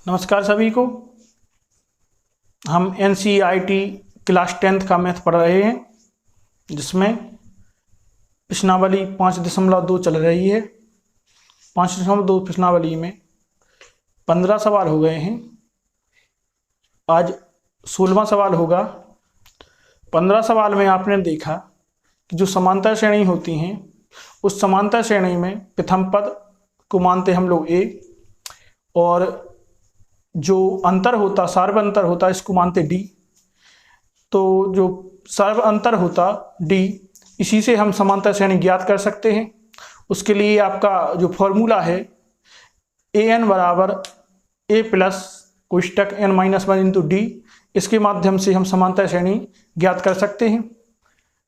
नमस्कार सभी को। हम NCERT क्लास 10th का मैथ पढ़ रहे हैं, जिसमें प्रश्नावली 5.2 चल रही है। 5.2 प्रश्नावली में 15 सवाल हो गए हैं। आज 16वां सवाल होगा। 15 सवाल में आपने देखा कि जो समांतर श्रेणी होती हैं, उस समांतर श्रेणी में प्रथम पद को मानते हम लोग A, और जो अंतर होता, सर्व अंतर होता, इसको मानते D। तो जो सर्व अंतर होता D, इसी से हम समांतर श्रेणी ज्ञात कर सकते हैं। उसके लिए आपका जो फॉर्मूला है AN बराबर A प्लस कोष्टक N-1 इंटू D, इसके माध्यम से हम समांतर श्रेणी ज्ञात कर सकते हैं।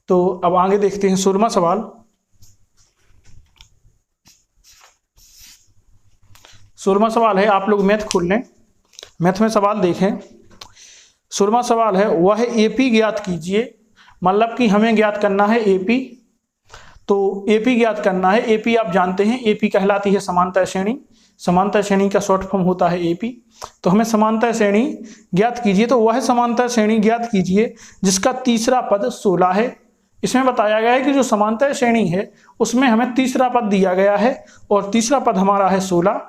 तो अब आगे देखते हैं 16वां सवाल। 16वां सवाल है, आप लोग मैथ खोल लें, मैथ में सवाल देखें। 16वां सवाल है, वह AP ज्ञात कीजिए। मतलब कि हमें ज्ञात करना है AP। तो AP ज्ञात करना है। AP आप जानते हैं, AP कहलाती है समांतर श्रेणी। समांतर श्रेणी का शॉर्ट फॉर्म होता है AP। तो हमें समांतर श्रेणी ज्ञात कीजिए। तो वह समांतर श्रेणी ज्ञात कीजिए जिसका तीसरा पद 16 है। इसमें बताया गया है कि जो समांतर श्रेणी है उसमें हमें तीसरा पद दिया गया है, और तीसरा पद हमारा है 16।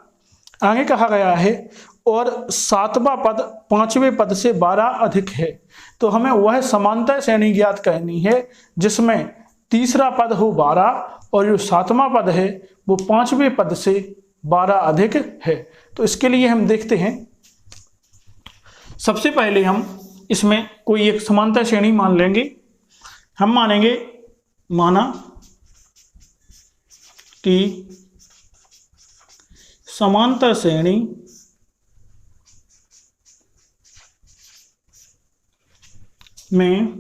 आगे कहा गया है और 7वां पद 5वें पद से 12 अधिक है। तो हमें वह समांतर श्रेणी ज्ञात करनी है जिसमें तीसरा पद हो 12 और जो 7वां पद है वो 5वें पद से 12 अधिक है। तो इसके लिए हम देखते हैं, सबसे पहले हम इसमें कोई एक समांतर श्रेणी मान लेंगे। हम मानेंगे, माना कि समांतर श्रेणी में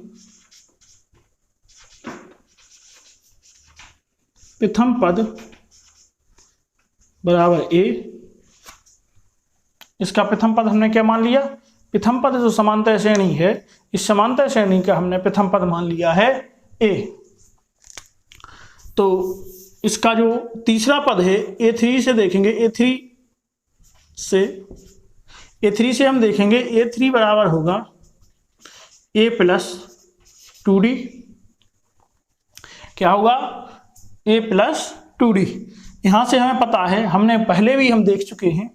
प्रथम पद बराबर A। इसका प्रथम पद हमने क्या मान लिया? प्रथम पद जो समांतर श्रेणी है, इस समांतर श्रेणी का हमने प्रथम पद मान लिया है A। तो इसका जो तीसरा पद है A3 से देखेंगे, A3 से हम देखेंगे, A3 बराबर होगा A प्लस 2D। क्या होगा? A plus 2D। यहाँ से हमें पता है, हमने पहले भी हम देख चुके हैं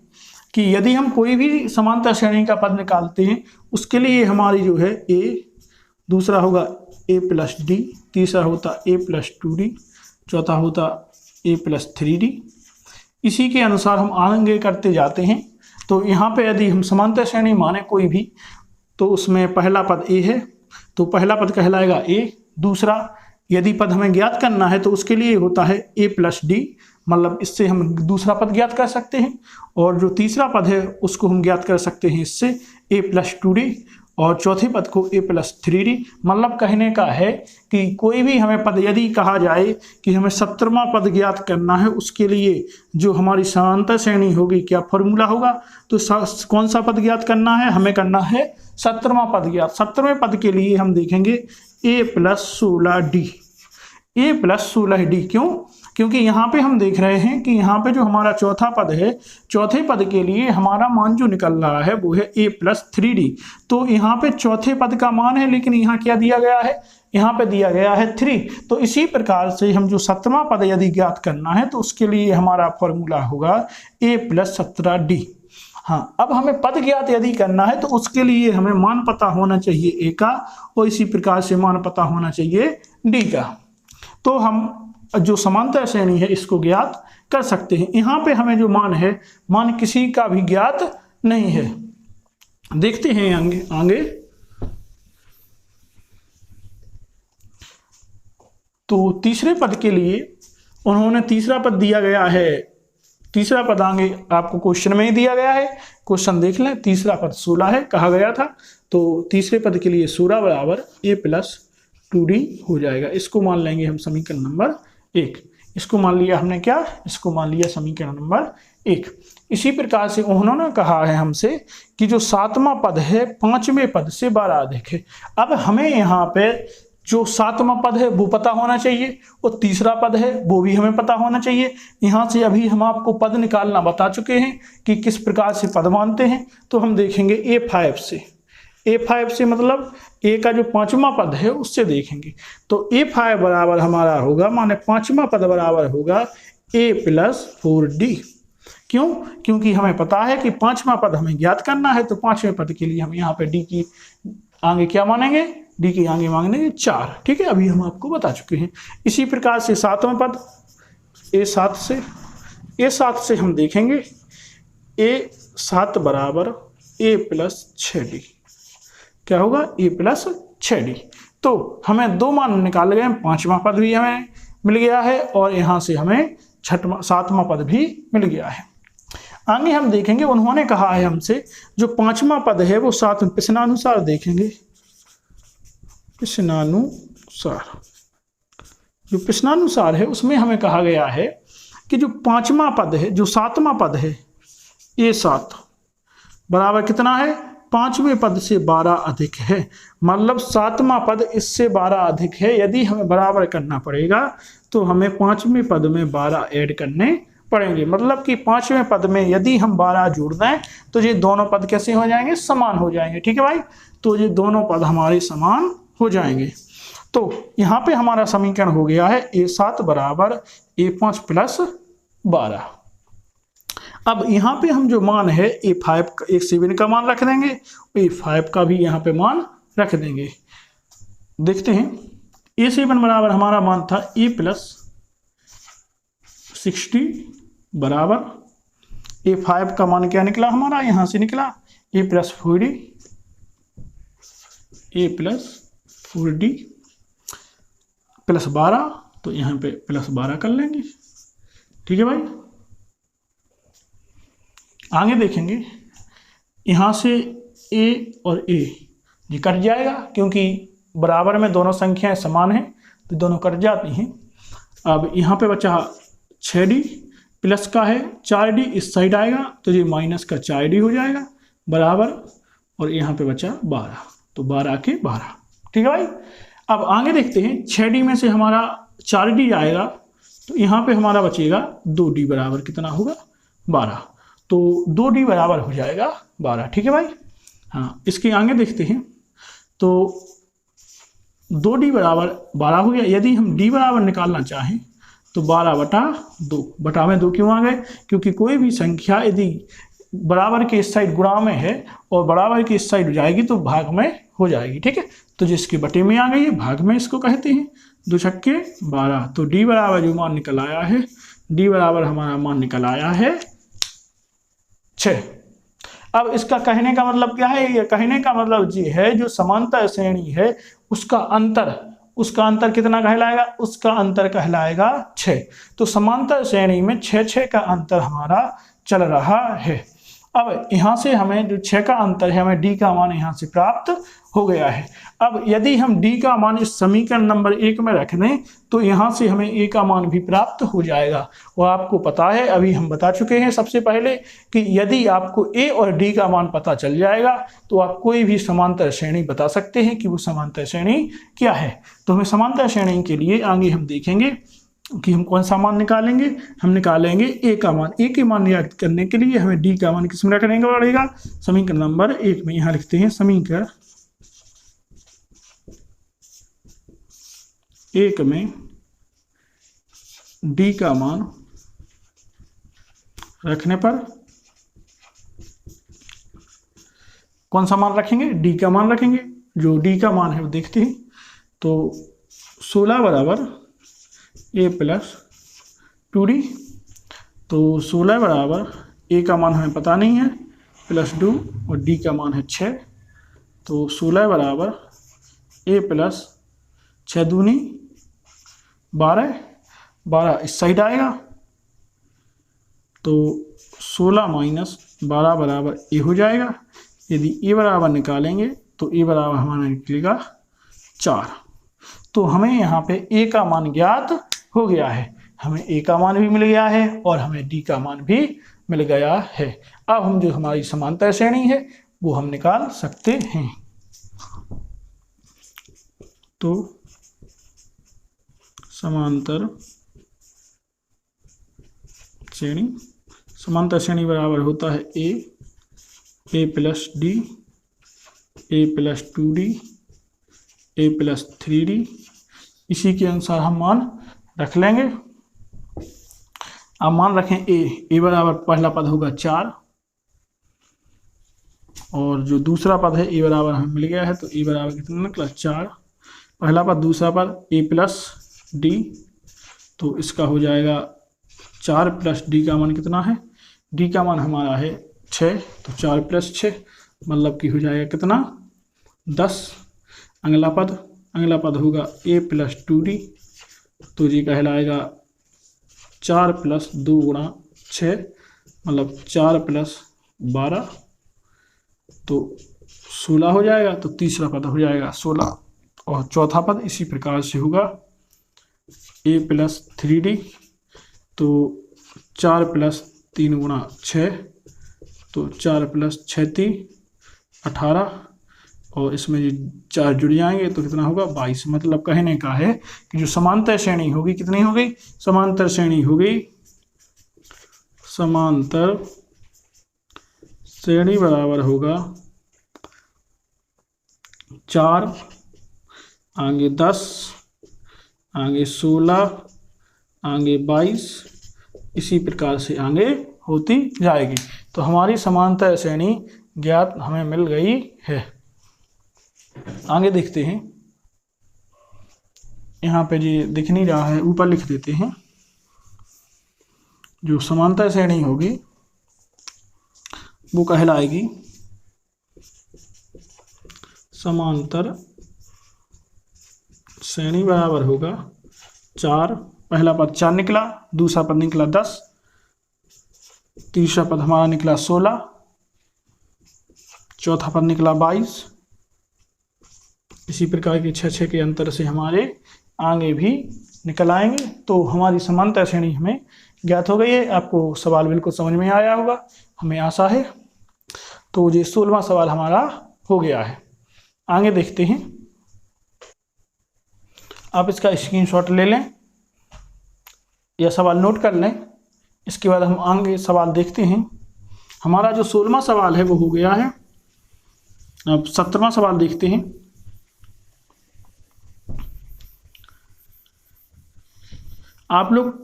कि यदि हम कोई भी समांतर श्रेणी का पद निकालते हैं, उसके लिए हमारी जो है A, दूसरा होगा A प्लस D, तीसरा होता A प्लस 2D, चौथा होता A प्लस 3D। इसी के अनुसार हम आगे करते जाते हैं। तो यहाँ पे यदि हम समांतर श्रेणी माने कोई भी, तो उसमें पहला पद A है, तो पहला पद कहलाएगा A। दूसरा यदि पद हमें ज्ञात करना है तो उसके लिए होता है A प्लस D, मतलब इससे हम दूसरा पद ज्ञात कर सकते हैं। और जो तीसरा पद है उसको हम ज्ञात कर सकते हैं इससे A प्लस 2D, और चौथे पद को A प्लस 3D। मतलब कहने का है कि कोई भी हमें पद यदि कहा जाए कि हमें 17वां पद ज्ञात करना है, उसके लिए जो हमारी समांतर श्रेणी होगी, क्या फॉर्मूला होगा? तो कौन सा पद ज्ञात करना है? हमें करना है 17वां पद ज्ञात। 17वें पद के लिए हम देखेंगे A plus 16D। A plus 16D क्यों? क्योंकि यहाँ पे हम देख रहे हैं कि यहाँ पे जो हमारा चौथा पद है, चौथे पद के लिए हमारा मान जो निकल रहा है वो है A प्लस 3D। तो यहाँ पे चौथे पद का मान है, लेकिन यहाँ क्या दिया गया है? यहाँ पे दिया गया है 3। तो इसी प्रकार से हम जो 7वां पद यदि ज्ञात करना है तो उसके लिए हमारा फॉर्मूला होगा A प्लस 17D। हाँ, अब हमें पद ज्ञात यदि करना है तो उसके लिए हमें मान पता होना चाहिए A का, और इसी प्रकार से मान पता होना चाहिए D का। तो हम जो समांतर श्रेणी है इसको ज्ञात कर सकते हैं। यहाँ पे हमें जो मान है, मान किसी का भी ज्ञात नहीं है। देखते हैं आगे। तो तीसरे पद के लिए उन्होंने तीसरा पद दिया गया है। तीसरा पद आगे आपको क्वेश्चन में ही दिया गया है, क्वेश्चन देख लें। तीसरा पद 16 है कहा गया था। तो तीसरे पद के लिए 16 बराबर A प्लस 2D हो जाएगा। इसको मान लेंगे हम समीकरण नंबर 1। इसको मान लिया हमने क्या? इसको मान लिया समीकरण नंबर 1। इसी प्रकार से उन्होंने कहा है हमसे कि जो 7वां पद है 5वें पद से 12 अधिक है। अब हमें यहाँ पे जो सातवां पद है वो पता होना चाहिए और तीसरा पद है वो भी हमें पता होना चाहिए। यहाँ से अभी हम आपको पद निकालना बता चुके हैं कि किस प्रकार से पद मानते हैं। तो हम देखेंगे A5 से, A5 से मतलब A का जो पांचवा पद है उससे देखेंगे। तो A5 बराबर हमारा होगा, माने पांचवा पद बराबर होगा A + 4D। क्यों? क्योंकि हमें पता है कि पांचवा पद हमें ज्ञात करना है, तो पांचवें पद के लिए हम यहाँ पे D की आगे क्या मानेंगे, D के आगे मांगेंगे 4। ठीक है, अभी हम आपको बता चुके हैं। इसी प्रकार से सातवां पद A7 से हम देखेंगे A7 बराबर A + 6D। क्या होगा? A + 6D। तो हमें दो मान निकाल गए, पांचवा पद भी हमें मिल गया है और यहाँ से हमें सातवां पद भी मिल गया है। आगे हम देखेंगे, उन्होंने कहा है हमसे जो पांचवा पद है वो सात प्रश्नानुसार देखेंगे। प्रश्नानुसार, जो प्रश्नानुसार है उसमें हमें कहा गया है कि जो पांचवा पद है, जो सातवां पद है A7 बराबर कितना है, पांचवें पद से 12 अधिक है। मतलब सातवां पद इससे 12 अधिक है। यदि हमें बराबर करना पड़ेगा तो हमें पांचवें पद में 12 ऐड करने पड़ेंगे। मतलब कि पांचवें पद में यदि हम 12 जोड़ दें तो ये दोनों पद कैसे हो जाएंगे, समान हो जाएंगे। ठीक है भाई, तो ये दोनों पद हमारे समान हो जाएंगे। तो यहाँ पे हमारा समीकरण हो गया है A7 बराबर A5 + 12। अब यहाँ पे हम जो मान है A5 का, A7 का मान रख देंगे, A5 का भी यहाँ पे मान रख देंगे। देखते हैं, A7 बराबर हमारा मान था A + 60 बराबर A5 का मान क्या निकला हमारा, यहाँ से निकला A + 4D, A + 4D + 12। तो यहाँ पे +12 कर लेंगे। ठीक है भाई, आगे देखेंगे, यहाँ से A और A ये कट जाएगा क्योंकि बराबर में दोनों संख्याएं समान हैं तो दोनों कट जाती हैं। अब यहाँ पे बचा 6D, प्लस का है 4D, इस साइड आएगा तो ये माइनस का 4D हो जाएगा बराबर, और यहाँ पे बचा 12, तो 12 के 12। ठीक है भाई, अब आगे देखते हैं, 6D में से हमारा 4D आएगा तो यहाँ पे हमारा बचेगा 2D बराबर कितना होगा, 12। तो 2D बराबर हो जाएगा 12। ठीक है भाई, हाँ इसके आगे देखते हैं, तो 2D बराबर 12 हो गया। यदि हम D बराबर निकालना चाहें तो 12/2, बटा में 2 क्यों आ गए, क्योंकि कोई भी संख्या यदि बराबर के इस साइड गुणा में है और बराबर की इस साइड जाएगी तो भाग में हो जाएगी। ठीक है, तो जिसके बटे में आ गई है भाग में इसको कहते हैं। 2 छक्के 12, तो D बराबर जो मान निकल आया है, D बराबर हमारा मान निकल आया है 6। अब इसका कहने का मतलब क्या है, ये कहने का मतलब ये है जो समांतर श्रेणी है उसका अंतर कितना कहलाएगा, उसका अंतर कहलाएगा 6। तो समांतर श्रेणी में 6 का अंतर हमारा चल रहा है। अब यहाँ से हमें जो 6 का अंतर है, हमें D का मान यहाँ से प्राप्त हो गया है। अब यदि हम D का मान इस समीकरण नंबर 1 में रख दें तो यहाँ से हमें A का मान भी प्राप्त हो जाएगा। और आपको पता है, अभी हम बता चुके हैं सबसे पहले कि यदि आपको A और D का मान पता चल जाएगा तो आप कोई भी समांतर श्रेणी बता सकते हैं कि वो समांतर श्रेणी क्या है। तो हमें समांतर श्रेणी के लिए आगे हम देखेंगे कि हम कौन सा मान निकालेंगे। हम निकालेंगे A का मान। A के मान याद करने के लिए हमें D का मान किस में रखने का पड़ेगा, समीकरण नंबर 1 में। यहाँ लिखते हैं समीकरण 1 में D का मान रखने पर कौन सा मान रखेंगे, D का मान रखेंगे। जो D का मान है वो देखते हैं, तो 16 बराबर A + 2D। तो 16 बराबर A का मान हमें पता नहीं है, +2 और D का मान है 6। तो 16 बराबर A + 6 दूनी 12, 12 इस साइड आएगा तो 16 - 12 बराबर A हो जाएगा। यदि A बराबर निकालेंगे तो A बराबर हमारा निकलेगा 4। तो हमें यहाँ पे A का मान ज्ञात हो गया है, हमें A का मान भी मिल गया है और हमें D का मान भी मिल गया है। अब हम जो हमारी समांतर श्रेणी है वो हम निकाल सकते हैं। तो समांतर श्रेणी। समांतर श्रेणी बराबर होता है ए प्लस डी, ए प्लस 2d, ए प्लस 3d। इसी के अनुसार हम मान रख लेंगे। आप मान रखें ए बराबर पहला पद होगा 4, और जो दूसरा पद है ए बराबर हमें मिल गया है, तो ए बराबर कितना निकला 4 पहला पद, दूसरा पद ए प्लस डी, तो इसका हो जाएगा 4 प्लस डी का मान कितना है, डी का मान हमारा है 6, तो 4 प्लस 6 मतलब कि हो जाएगा कितना 10। अगला पद होगा ए प्लस 2d, तो ये कहलाएगा 4 प्लस 2 गुणा 6 मतलब 4 प्लस 12, तो 16 हो जाएगा। तो तीसरा पद हो जाएगा 16, और चौथा पद इसी प्रकार से होगा ए प्लस 3d, तो 4 प्लस 3 गुणा 6, तो 4 प्लस 6 3 18, और इसमें ये 4 जुड़ जाएंगे तो कितना होगा 22। मतलब कहने का है कि जो समांतर श्रेणी होगी कितनी होगी, समांतर श्रेणी होगी, समांतर श्रेणी बराबर होगा 4, आगे 10, आगे 16, आगे 22, इसी प्रकार से आगे होती जाएगी। तो हमारी समांतर श्रेणी ज्ञात हमें मिल गई है। आगे देखते हैं, यहाँ पे जी दिख नहीं रहा है, ऊपर लिख देते हैं। जो समांतर श्रेणी होगी वो कहलाएगी समांतर श्रेणी बराबर होगा 4, पहला पद 4 निकला, दूसरा पद निकला 10, तीसरा पद हमारा निकला 16, चौथा पद निकला 22। इसी प्रकार के 6 के अंतर से हमारे आगे भी निकल आएंगे। तो हमारी समांतर श्रेणी हमें ज्ञात हो गई है। आपको सवाल बिल्कुल समझ में आया होगा, हमें आशा है। तो ये 16वां सवाल हमारा हो गया है। आगे देखते हैं, आप इसका स्क्रीनशॉट ले लें या सवाल नोट कर लें। इसके बाद हम आगे सवाल देखते हैं। हमारा जो 16वां सवाल है वो हो गया है। अब 17वां सवाल देखते हैं। आप लोग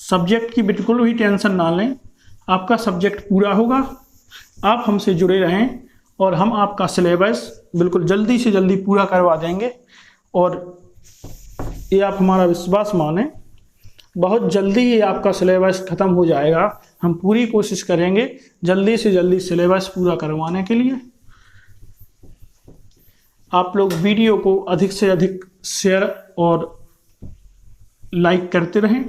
सब्जेक्ट की बिल्कुल भी टेंशन ना लें, आपका सब्जेक्ट पूरा होगा। आप हमसे जुड़े रहें और हम आपका सिलेबस बिल्कुल जल्दी से जल्दी पूरा करवा देंगे। और ये आप हमारा विश्वास मानें, बहुत जल्दी ये आपका सिलेबस ख़त्म हो जाएगा। हम पूरी कोशिश करेंगे जल्दी से जल्दी सिलेबस पूरा करवाने के लिए। आप लोग वीडियो को अधिक से अधिक शेयर और लाइक करते रहें,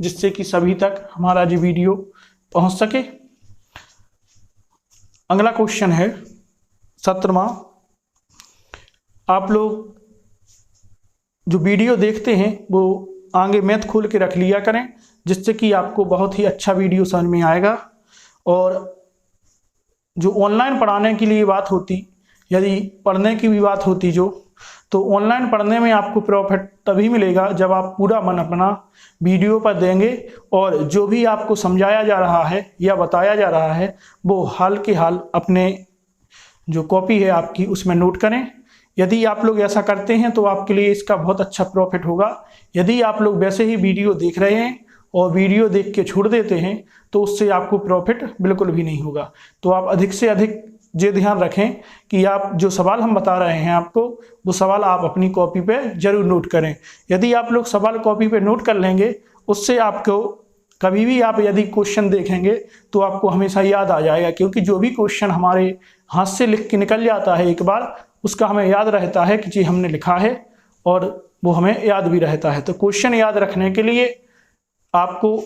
जिससे कि सभी तक हमारा जो वीडियो पहुंच सके। अगला क्वेश्चन है 17वां। आप लोग जो वीडियो देखते हैं वो आगे मैथ खोल के रख लिया करें, जिससे कि आपको बहुत ही अच्छा वीडियो समझ में आएगा। और जो ऑनलाइन पढ़ाने के लिए बात होती, यदि पढ़ने की भी बात होती तो ऑनलाइन पढ़ने में आपको प्रॉफिट तभी मिलेगा जब आप पूरा मन अपना वीडियो पर देंगे और जो भी आपको समझाया जा रहा है या बताया जा रहा है वो हाल के हाल अपने जो कॉपी है आपकी उसमें नोट करें। यदि आप लोग ऐसा करते हैं तो आपके लिए इसका बहुत अच्छा प्रॉफिट होगा। यदि आप लोग वैसे ही वीडियो देख रहे हैं और वीडियो देख के छोड़ देते हैं तो उससे आपको प्रॉफिट बिल्कुल भी नहीं होगा। तो आप अधिक से अधिक ये ध्यान रखें कि आप जो सवाल हम बता रहे हैं आपको, वो सवाल आप अपनी कॉपी पे जरूर नोट करें। यदि आप लोग सवाल कॉपी पे नोट कर लेंगे, उससे आपको कभी भी आप यदि क्वेश्चन देखेंगे तो आपको हमेशा याद आ जाएगा। क्योंकि जो भी क्वेश्चन हमारे हाथ से लिख के निकल जाता है एक बार, उसका हमें याद रहता है कि जी हमने लिखा है और वो हमें याद भी रहता है। तो क्वेश्चन याद रखने के लिए आपको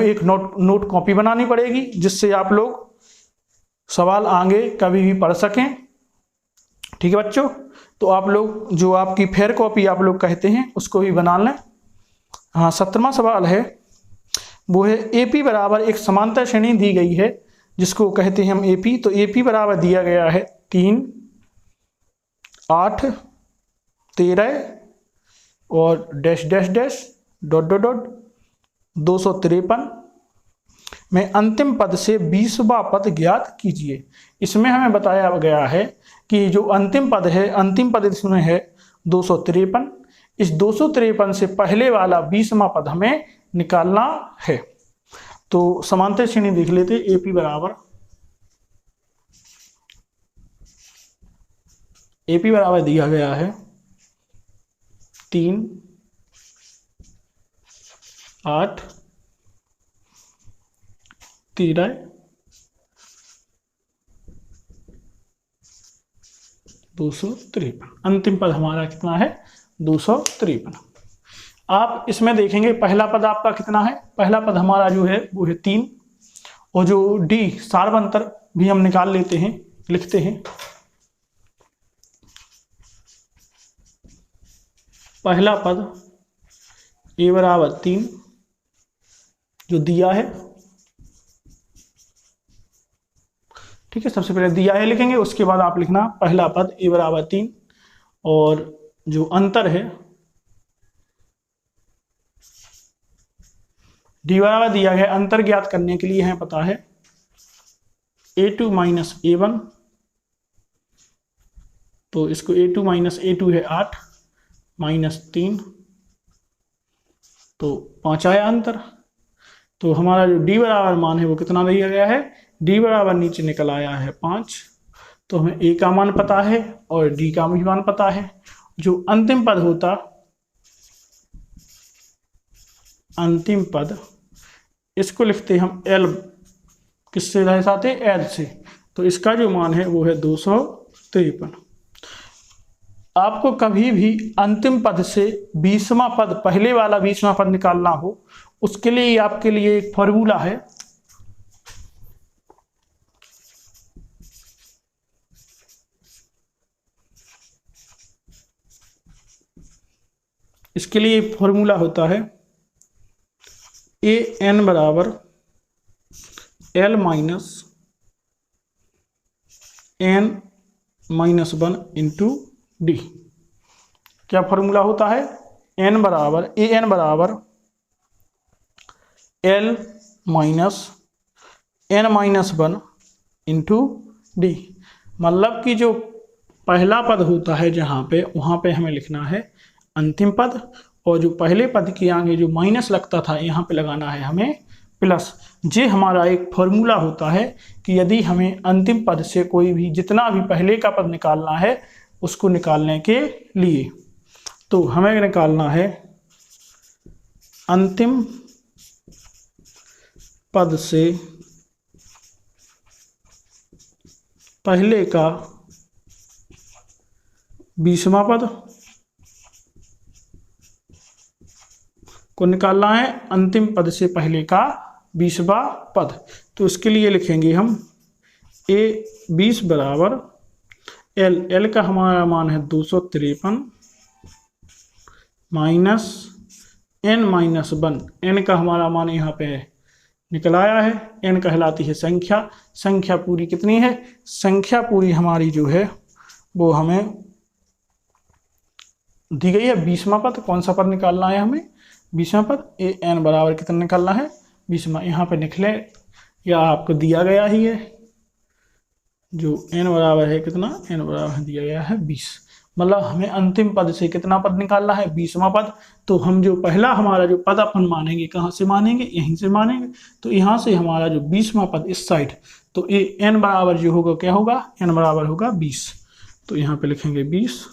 एक नोट कॉपी बनानी पड़ेगी, जिससे आप लोग सवाल आगे कभी भी पढ़ सकें। ठीक है बच्चों, तो आप लोग जो आपकी फेयर कॉपी आप लोग कहते हैं उसको भी बना लें। हाँ, 17वां सवाल है वो है एपी बराबर एक समांतर श्रेणी दी गई है जिसको कहते हैं हम एपी। तो एपी बराबर दिया गया है 3, 8, 13, और dash dash dash dot dot dot 253 में अंतिम पद से 20वां पद ज्ञात कीजिए। इसमें हमें बताया गया है कि जो अंतिम पद है, अंतिम पद इसमें है 253। इस 253 से पहले वाला 20वां पद हमें निकालना है। तो समांतर श्रेणी देख लेते। एपी बराबर दिया गया है 3 8 13 253। अंतिम पद हमारा कितना है? 253। आप इसमें देखेंगे पहला पद आपका कितना है? पहला पद हमारा जो है वो है 3, और जो डी सार्वंतर भी हम निकाल लेते हैं, लिखते हैं। पहला पद ए बराबर 3 जो दिया है, ठीक है, सबसे पहले दिया है लिखेंगे, उसके बाद आप लिखना पहला पद ए बराबर 3, और जो अंतर है डी बराबर दिया गया। अंतर ज्ञात करने के लिए हमें पता है a2 माइनस a1, तो इसको a2 माइनस a2 है 8 माइनस 3, तो 5 आया अंतर। तो हमारा जो डी बराबर मान है वो कितना दिया गया है? डी बराबर नीचे निकल आया है 5। तो हमें ए का मान पता है और डी का भी मान पता है। जो अंतिम पद होता, अंतिम पद, इसको लिखते हम एल, किससे दर्शाते? एल से। तो इसका जो मान है वो है 253। आपको कभी भी अंतिम पद से 20वां पद, पहले वाला 20वां पद निकालना हो, उसके लिए आपके लिए एक फॉर्मूला है। इसके लिए एक फॉर्मूला होता है ए एन बराबर L minus N minus 1 into D. क्या फॉर्मूला होता है? एन बराबर ए एन बराबर L minus N minus 1 into D. मतलब कि जो पहला पद होता है जहाँ पे, वहाँ पे हमें लिखना है अंतिम पद, और जो पहले पद के आगे जो माइनस लगता था यहाँ पे लगाना है हमें प्लस। ये हमारा एक फॉर्मूला होता है कि यदि हमें अंतिम पद से कोई भी, जितना भी पहले का पद निकालना है, उसको निकालने के लिए तो हमें निकालना है अंतिम पद से पहले का 20वां पद को निकालना है, अंतिम पद से पहले का 20वां पद। तो इसके लिए लिखेंगे हम ए 20 बराबर एल, एल का हमारा मान है 253 माइनस एन माइनस 1, एन का हमारा मान यहाँ पे निकल आया है। एन कहलाती है संख्या। संख्या पूरी कितनी है? संख्या पूरी हमारी जो है वो हमें दी गई है 20वां पद। कौन सा पद निकालना है हमें? 20वां पद। ए एन बराबर कितना निकालना है? 20वां। यहाँ पे निकले या आपको दिया गया ही है, जो एन बराबर है कितना? एन बराबर दिया गया है 20। मतलब हमें अंतिम पद से कितना पद निकालना है? 20वां पद। तो हम जो पहला हमारा जो पद अपन मानेंगे, कहाँ से मानेंगे? यहीं से मानेंगे। तो यहाँ से हमारा जो 20वां पद इस साइड, तो ए एन बराबर जो होगा क्या होगा? एन बराबर होगा 20। तो यहाँ पे लिखेंगे 20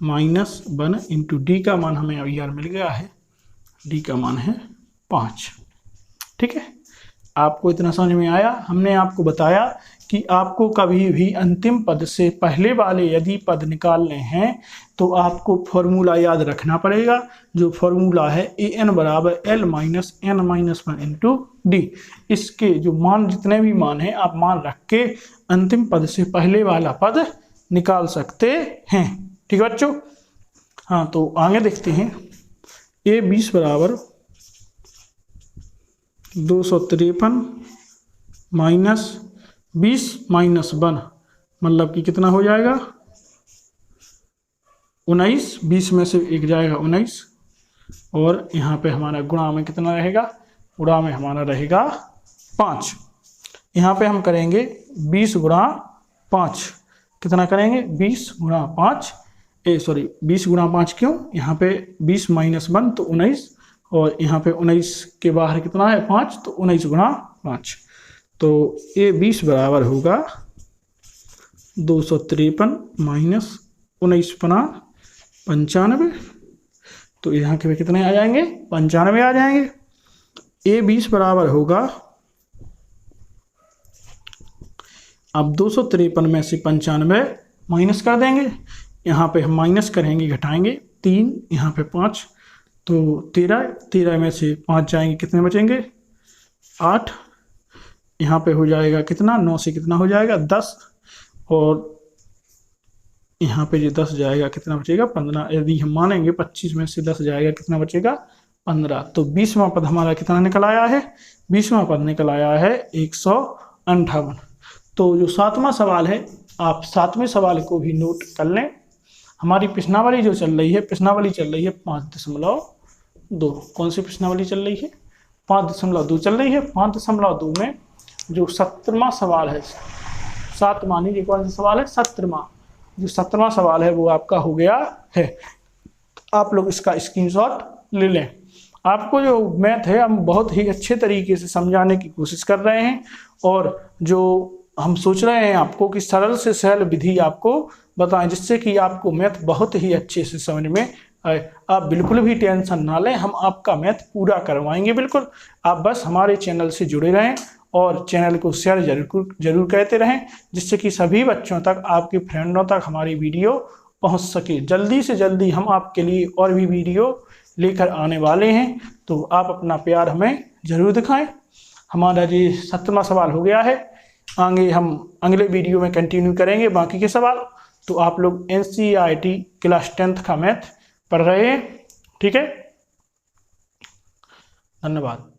माइनस 1 इंटू डी का मान हमें अभी यार मिल गया है, डी का मान है 5। ठीक है, आपको इतना समझ में आया? हमने आपको बताया कि आपको कभी भी अंतिम पद से पहले वाले यदि पद निकालने हैं तो आपको फॉर्मूला याद रखना पड़ेगा। जो फॉर्मूला है ए एन बराबर L minus N minus 1 into D. इसके जो मान, जितने भी मान हैं, आप मान रख के अंतिम पद से पहले वाला पद निकाल सकते हैं। ठीक है बच्चों? हाँ, तो आगे देखते हैं। ए 20 बराबर 253 माइनस 20 माइनस 1, मतलब कि कितना हो जाएगा? 19, 20 में से 1 जाएगा 19, और यहाँ पे हमारा गुणा में कितना रहेगा, गुणा में हमारा रहेगा 5। यहाँ पे हम करेंगे 20 गुणा 5, कितना करेंगे 20 गुणा 5, 20 गुणा 5 क्यों, यहाँ पे 20 - 1 तो 19, और यहाँ पे 19 के बाहर कितना है 5, तो 19 गुणा 5, तो ये 20 बराबर होगा 253 माइनस 19 पना 95, तो यहाँ के भी कितने आ जाएंगे 95 आ जाएंगे। ए 20 बराबर होगा, अब 253 में से 95 माइनस कर देंगे, यहाँ पे हम माइनस करेंगे घटाएंगे 3, यहाँ पे 5, तो 13 में से 5 जाएंगे, कितने बचेंगे 8, यहाँ पे हो जाएगा कितना 9 से कितना हो जाएगा 10, और यहाँ पे जो 10 जाएगा कितना बचेगा 15, यदि हम मानेंगे 25 में से 10 जाएगा कितना बचेगा 15, तो 20वां पद हमारा कितना निकल आया है, 20वां पद निकल आया है 158। तो जो 7वां सवाल है, आप 7वें सवाल को भी नोट कर लें। हमारी प्रश्नावली जो चल रही है, प्रश्नावली चल रही है 5.2, कौन सी प्रश्नावली चल रही है 5.2 चल रही है। 5.2 में जो 17वां सवाल है, 7 मानिए कौन सा सवाल है 17वां, जो 17वां सवाल है वो आपका हो गया है। आप लोग इसका स्क्रीनशॉट ले लें। आपको जो मैथ है हम बहुत ही अच्छे तरीके से समझाने की कोशिश कर रहे हैं, और जो हम सोच रहे हैं आपको कि सरल से सरल विधि आपको बताएं, जिससे कि आपको मैथ बहुत ही अच्छे से समझ में आए। आप बिल्कुल भी टेंशन ना लें, हम आपका मैथ पूरा करवाएंगे बिल्कुल। आप बस हमारे चैनल से जुड़े रहें और चैनल को शेयर जरूर करते रहें, जिससे कि सभी बच्चों तक, आपके फ्रेंडों तक हमारी वीडियो पहुंच सके। जल्दी से जल्दी हम आपके लिए और भी वीडियो लेकर आने वाले हैं, तो आप अपना प्यार हमें ज़रूर दिखाएं। हमारा ये 7वां सवाल हो गया है, आगे हम अगले वीडियो में कंटिन्यू करेंगे बाकी के सवाल। तो आप लोग NCERT क्लास 10th का मैथ पढ़ रहे हैं, ठीक है। धन्यवाद।